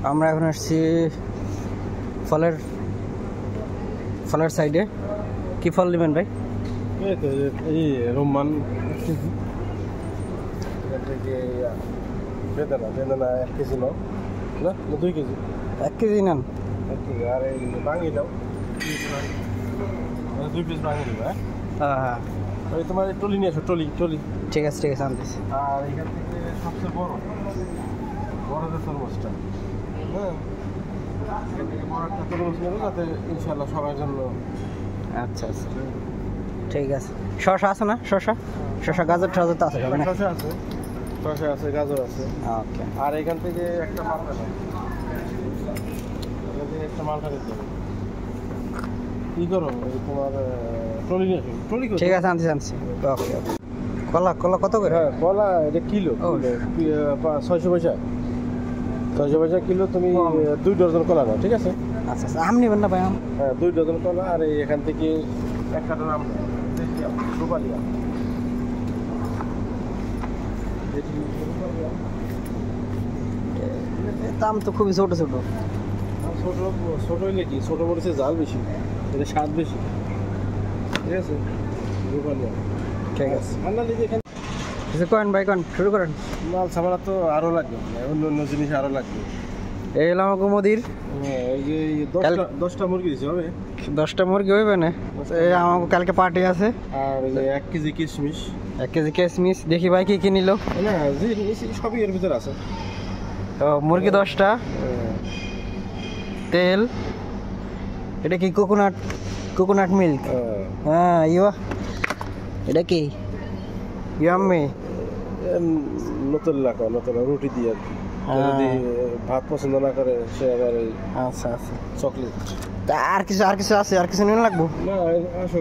আমরা এখন আসছি ফলের সাইডে। কি ফল নেবেন ভাই? এই রোমান বেদানা 1 কেজি নাও না 2 কেজি। 1 কেজি নেন। 1 কেজি আর এই ভাঙি দাও 2 পিস ভাঙি দিবা। হ্যাঁ হ্যাঁ, ওই তোমার টলি নিয়ে আসো, টলি। ঠিক আছে আনতেছি। আর এখান থেকে সবচেয়ে বড় যে তরমুজটা, হ্যাঁ এখান থেকে বড় একটা তরমুজ নেবে যাতে ইনশাল্লাহ সবার জন্য। আচ্ছা ঠিক আছে। শসা আছে না? শসা গাজর টাজর তো আছে? শসা আছে, গাজর আছে। ওকে। আর এখান থেকে একটা মালটা নেই, একটা মালটা নিতে হবে। কি করো তোমার ট্রলি নিয়ে আসো, ট্রলি। ঠিক আছে আনছি। ওকে। কলা কত করে? হ্যাঁ কলা এটা কিলো 600 পয়সা। 600 পয়সা কিলো। তুমি 2 ডজন কলা নাও, ঠিক আছে? আচ্ছা আম নেবেন না ভাই? আম? হ্যাঁ 2 ডজন কলা। আর এখান থেকে এক কার্টন আম নাও, রূপালি আম। দাম তো খুবই ছোট। ছোট হইলে কি, ছোট মরিচের জাল বেশি, এটা স্বাদ বেশি, ঠিক আছে? রূপালি আম, ঠিক আছে। আন্না লিখে এখানে কিছু করেন ভাই, শুরু করেন। মাল সামানা তো আরও লাগবে, অন্য জিনিস আরও লাগবে। এই হলো আমাকে মোদির। এই যে 10টা মুরগি দিতে হবে। 10টা মুরগি হইবে না? এই আমাকে কালকে পার্টি আছে। আর 1 কেজি কিশমিশ। 1 কেজি কিশমিশ। দেখি ভাই কি নিল না, সবই এর ভিতরে আছে। মুরগি 10টা। তেল। এটা কি কোকোনাট মিল্ক? হ্যাঁ এটা কি ইয়াম্মি নতুন রুটি দিয়ে আর কি। যদি ভাত পছন্দ না করে সে আবার আচ্ছা চকলেট। আর কিছু আছে? আর কিছু নিয়ে লাগবো না? আসো।